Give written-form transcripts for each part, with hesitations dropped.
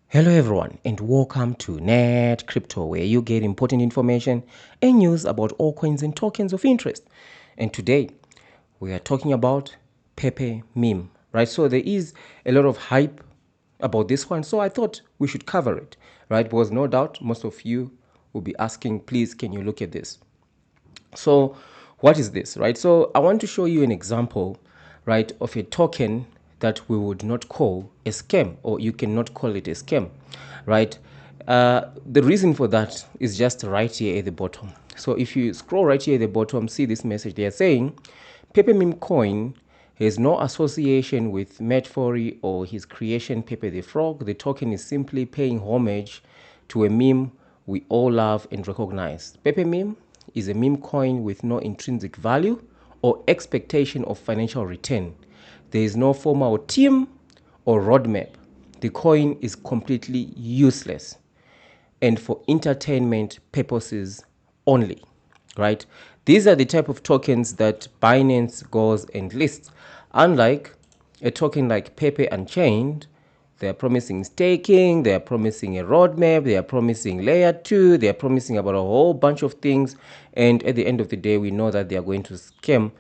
Hello everyone and welcome to Net Crypto, where you get important information and news about all coins and tokens of interest. And today we are talking about Pepe Meme, right? So there is a lot of hype about this one, so I thought we should cover it, right? Because no doubt most of you will be asking, please, can you look at this? So what is this, right? So I want to show you an example, right, of a token that we would not call a scam, or you cannot call it a scam, right? The reason for that is just right here at the bottom. So if you scroll right here at the bottom, see this message. They are saying Pepe Meme coin has no association with Metfori or his creation Pepe the Frog. The token is simply paying homage to a meme we all love and recognize. Pepe Meme is a meme coin with no intrinsic value or expectation of financial return. There is no formal team or roadmap. The coin is completely useless and for entertainment purposes only, right? These are the type of tokens that Binance goes and lists. Unlike a token like Pepe Unchained, they are promising staking, they are promising a roadmap, they are promising layer 2, they are promising about a whole bunch of things. And at the end of the day, we know that they are going to scam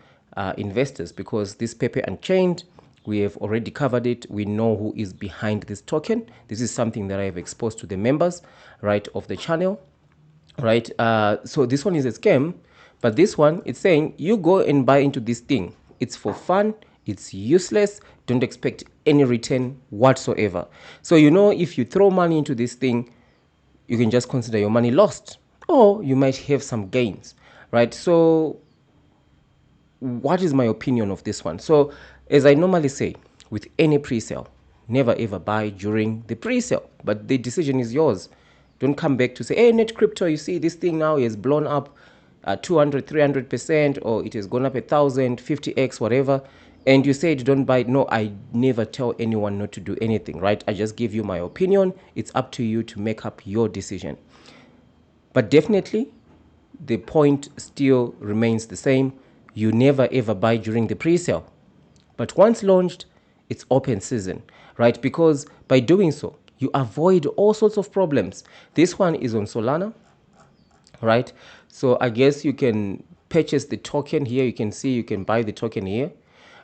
investors, because this Pepe Unchained, we have already covered it. We know who is behind this token. This is something that I have exposed to the members, right, of the channel, right? So this one is a scam, but this one, it's saying you go and buy into this thing. It's for fun. It's useless. Don't expect any return whatsoever. So, you know, if you throw money into this thing, you can just consider your money lost, or you might have some gains, right? So what is my opinion of this one? So as I normally say, with any pre-sale, never ever buy during the pre-sale, but the decision is yours. Don't come back to say, hey, Net Crypto, you see this thing now is blown up 200 300%, or it has gone up 1050x, whatever, and you said don't buy it. No, I never tell anyone not to do anything, right? I just give you my opinion. It's up to you to make up your decision. But definitely the point still remains the same. You never ever buy during the pre-sale. But once launched, it's open season, right? Because by doing so, you avoid all sorts of problems. This one is on Solana, right? So I guess you can purchase the token here. You can see you can buy the token here,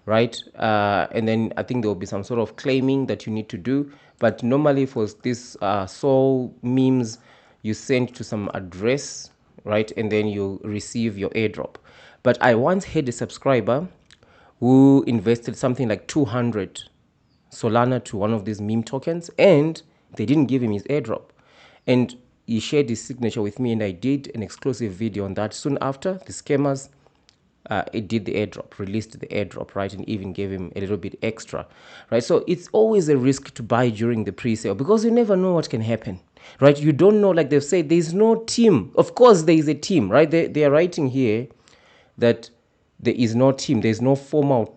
right? And then I think there will be some sort of claiming that you need to do. But normally for this Soul memes, you send to some address, right? And then you receive your airdrop. But I once had a subscriber who invested something like 200 Solana to one of these meme tokens, and they didn't give him his airdrop. And he shared his signature with me, and I did an exclusive video on that. Soon after, the scammers it did the airdrop, released the airdrop, right, and even gave him a little bit extra, right? So it's always a risk to buy during the pre-sale, because you never know what can happen, right? You don't know, like they've said, there's no team. Of course there is a team, right? They are writing here that there is no team, there is no formal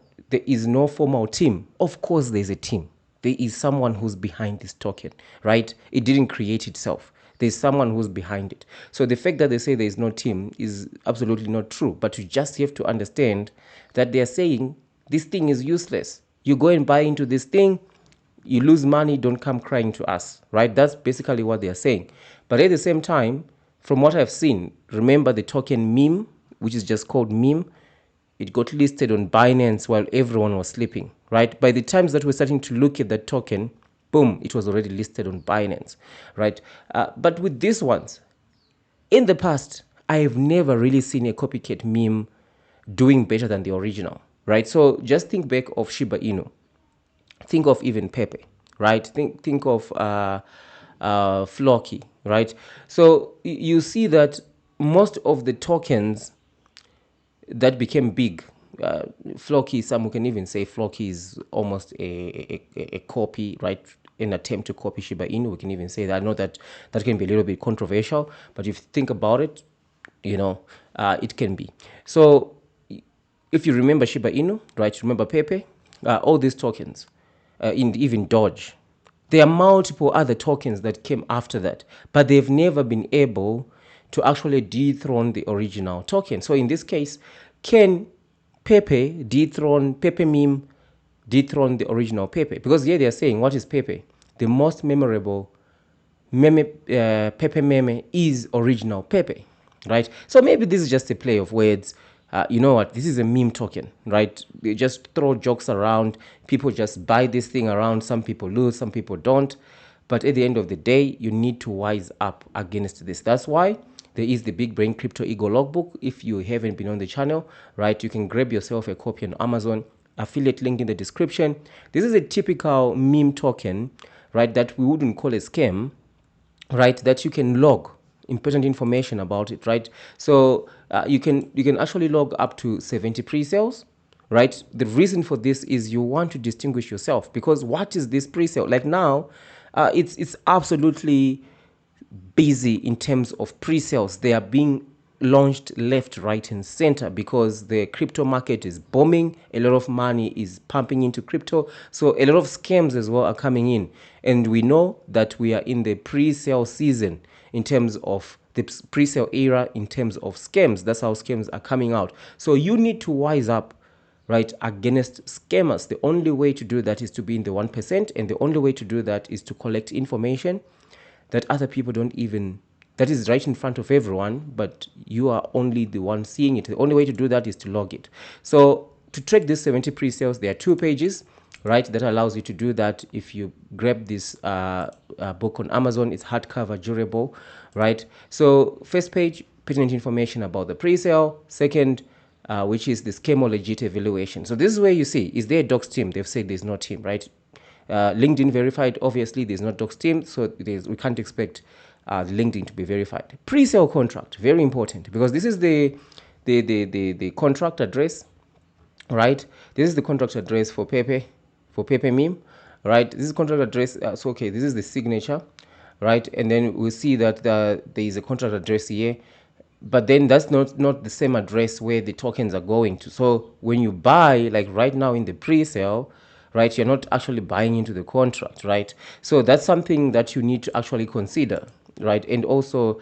team. Of course there's a team. There is someone who's behind this token, right? It didn't create itself. There's someone who's behind it. So the fact that they say there is no team is absolutely not true. But you just have to understand that they're saying this thing is useless. You go and buy into this thing, you lose money, don't come crying to us, right? That's basically what they're saying. But at the same time, from what I've seen, remember the token meme, which is just called meme, it got listed on Binance while everyone was sleeping, right? By the times that we're starting to look at that token, boom, it was already listed on Binance, right? But with these ones, in the past, I have never really seen a copycat meme doing better than the original, right? So just think back of Shiba Inu. Think of even Pepe, right? Think of Flocky, right? So you see that most of the tokens that became big, Flocky, some who can even say Flocky is almost a copy, right? An attempt to copy Shiba Inu. We can even say that. I know that that can be a little bit controversial, but if you think about it, you know, it can be. So if you remember Shiba Inu, right? Remember Pepe, all these tokens, even Doge. There are multiple other tokens that came after that, but they've never been able to actually dethrone the original token. So in this case, can Pepe dethrone Pepe Meme, dethrone the original Pepe? Because here they are saying, what is Pepe? The most memorable Pepe Meme is original Pepe, right? So maybe this is just a play of words. You know what? This is a meme token, right? They just throw jokes around. People just buy this thing around. Some people lose, some people don't. But at the end of the day, you need to wise up against this. That's why there is the Big Brain Crypto Ego Logbook. If you haven't been on the channel, right, you can grab yourself a copy on Amazon. Affiliate link in the description. This is a typical meme token, right, that we wouldn't call a scam, right, that you can log important information about it, right? So you can actually log up to 70 pre-sales, right? The reason for this is you want to distinguish yourself, because what is this pre-sale like now? It's absolutely busy in terms of pre-sales. They are being launched left, right, and center because the crypto market is booming. A lot of money is pumping into crypto. So a lot of scams as well are coming in. And we know that we are in the pre-sale season in terms of the pre-sale era, in terms of scams. That's how scams are coming out. So you need to wise up, right, against scammers. The only way to do that is to be in the 1%. And the only way to do that is to collect information that other people don't even, that is right in front of everyone, but you are only the one seeing it. The only way to do that is to log it. So to track these 70 pre-sales, there are 2 pages, right, that allows you to do that. If you grab this book on Amazon, it's hardcover, durable, right? So first page, pertinent information about the pre-sale. Second, which is the scam or legit evaluation. So this is where you see, is there a docs team? They've said there's no team, right? LinkedIn verified, obviously there's not docs team, so we can't expect LinkedIn to be verified. Pre-sale contract, very important, because this is the contract address, right? This is the contract address for Pepe Meme, right? This is contract address. So okay, this is the signature, right? And then we see that there is a contract address here, but then that's not the same address where the tokens are going to. So when you buy, like right now in the pre-sale, right, you're not actually buying into the contract, right? So that's something that you need to actually consider, right? And also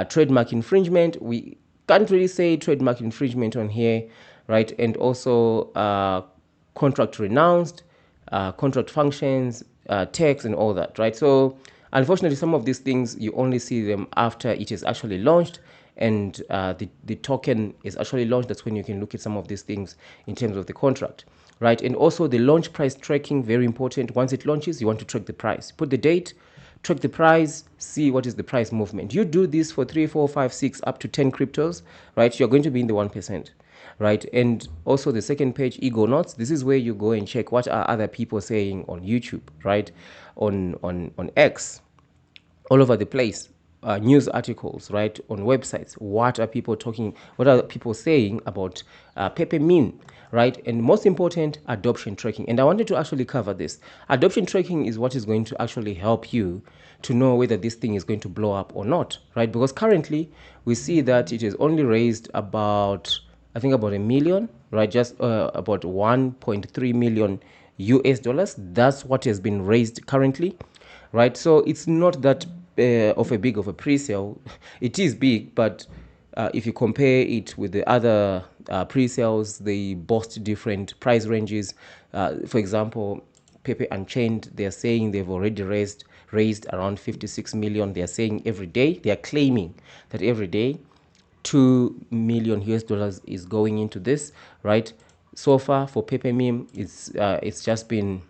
trademark infringement. We can't really say trademark infringement on here, right? And also contract renounced, contract functions, text, and all that, right? So unfortunately, some of these things you only see them after it is actually launched, and the token is actually launched. That's when you can look at some of these things in terms of the contract, right? And also the launch price tracking, very important. Once it launches, you want to track the price. Put the date, track the price, see what is the price movement. You do this for 3, 4, 5, 6, up to 10 cryptos, right? You're going to be in the 1%, right? And also the second page, ego notes. This is where you go and check what are other people saying on YouTube, right? On X, all over the place. News articles, right, on websites. What are people talking? What are people saying about Pepe Meme, right? And most important, adoption tracking. And I wanted to actually cover this. Adoption tracking is what is going to actually help you to know whether this thing is going to blow up or not, right? Because currently we see that it has only raised about, I think, about $1 million, right? Just about 1.3 million US dollars. That's what has been raised currently, right? So it's not that of a big of a pre-sale. It is big, but if you compare it with the other pre-sales, they boast different price ranges. For example, Pepe Unchained, they're saying they've already raised around 56 million. They're saying every day, they are claiming that every day 2 million US dollars is going into this, right? So far for Pepe Meme, it's just been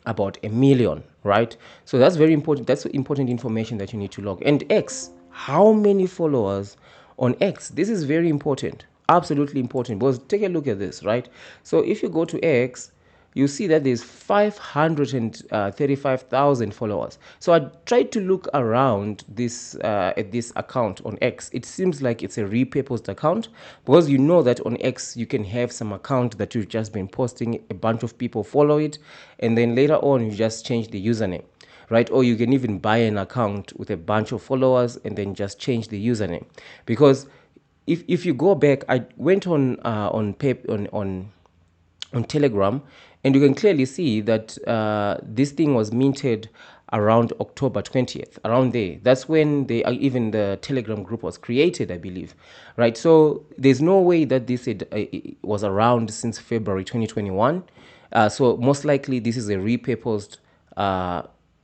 about 1 million, right? So that's very important. That's important information that you need to log. And X, how many followers on X? This is very important, absolutely important, because take a look at this, right? So if you go to X, you see that there's 535,000 followers. So I tried to look around this at this account on X. It seems like it's a repurposed account, because you know that on X you can have some account that you've just been posting, a bunch of people follow it, and then later on you just change the username, right? Or you can even buy an account with a bunch of followers and then just change the username. Because if you go back, I went on Telegram, and you can clearly see that this thing was minted around October 20th, around there. That's when even the Telegram group was created, I believe, right? So there's no way that this was around since February 2021. So most likely this is a repurposed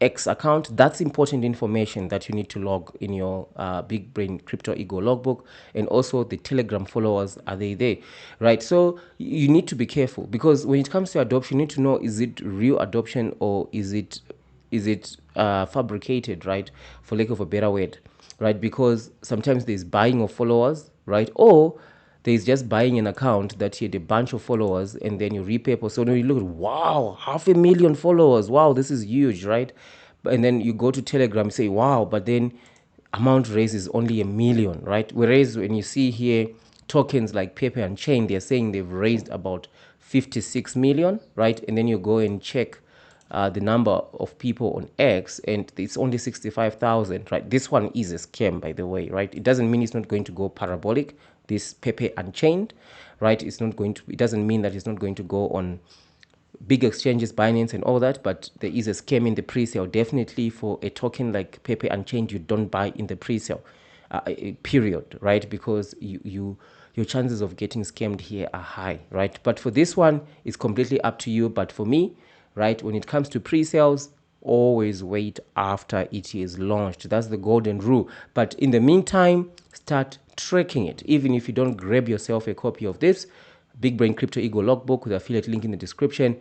X account. That's important information that you need to log in your Big Brain Crypto Ego logbook. And also the Telegram followers, are they there, right? So you need to be careful, because when it comes to adoption, you need to know, is it real adoption, or is it fabricated, right, for lack of a better word, right? Because sometimes there's buying of followers, right, or there's just buying an account that had a bunch of followers, and then you repurpose. So when you look at, wow, 500,000 followers, wow, this is huge, right? And then you go to Telegram, say, wow, but then amount raised is only 1 million, right? Whereas when you see here tokens like Pepe and Chain, they're saying they've raised about 56 million, right? And then you go and check the number of people on X, and it's only 65,000, right? This one is a scam, by the way, right? It doesn't mean it's not going to go parabolic, this Pepe Unchained, right? It's not going to, it doesn't mean that it's not going to go on big exchanges, Binance and all that, but there is a scam in the pre-sale. Definitely for a token like Pepe Unchained, you don't buy in the pre-sale, period, right? Because your chances of getting scammed here are high, right? But for this one, it's completely up to you. But for me, right, when it comes to pre-sales, always wait after it is launched. That's the golden rule. But in the meantime, start tracking it. Even if you don't grab yourself a copy of this Big Brain Crypto Ego logbook with affiliate link in the description,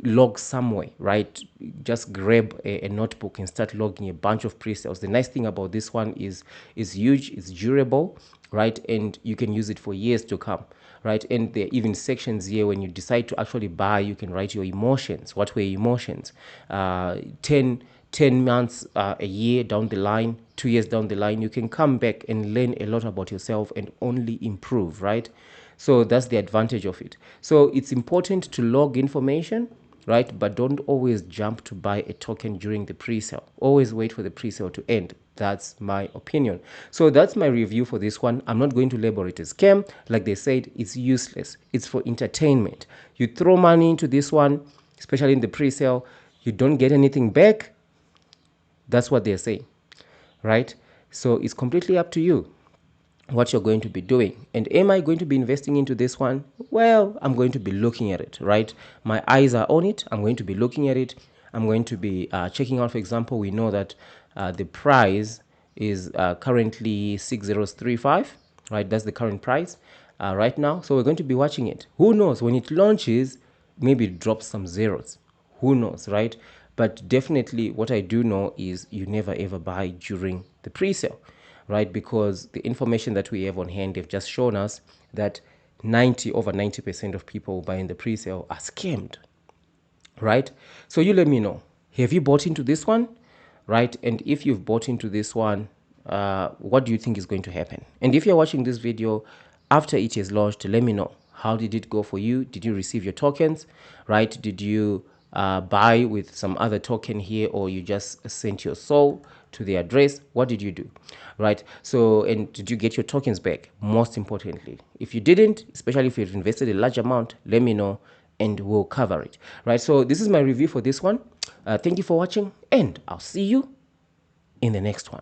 log somewhere, right? Just grab a notebook and start logging a bunch of pre-sales. The nice thing about this one is huge, it's durable, right? And you can use it for years to come, right? And there are even sections here when you decide to actually buy, you can write your emotions. What were your emotions? 10 months, a year down the line, 2 years down the line, you can come back and learn a lot about yourself and only improve, right? So that's the advantage of it. So it's important to log information, right? But don't always jump to buy a token during the pre-sale. Always wait for the pre-sale to end. That's my opinion. So that's my review for this one. I'm not going to label it a scam. Like they said, it's useless. It's for entertainment. You throw money into this one, especially in the pre-sale, you don't get anything back. That's what they're saying, right? So it's completely up to you what you're going to be doing. And am I going to be investing into this one? Well, I'm going to be looking at it, right? My eyes are on it. I'm going to be looking at it. I'm going to be checking out. For example, we know that the price is currently 6035, right? That's the current price right now. So we're going to be watching it. Who knows, when it launches, maybe it drops some zeros. Who knows, right? But definitely what I do know is you never ever buy during the pre-sale, right? Because the information that we have on hand, they've just shown us that over 90% of people buying the pre-sale are scammed, right? So you let me know, have you bought into this one, right? And if you've bought into this one, what do you think is going to happen? And if you're watching this video after it is launched, let me know, how did it go for you? Did you receive your tokens, right? Did you buy with some other token here, or you just sent your soul to the address? What did you do, right? So, and did you get your tokens back? Most importantly, if you didn't, especially if you've invested a large amount, let me know and we'll cover it, right? So this is my review for this one. Thank you for watching, and I'll see you in the next one.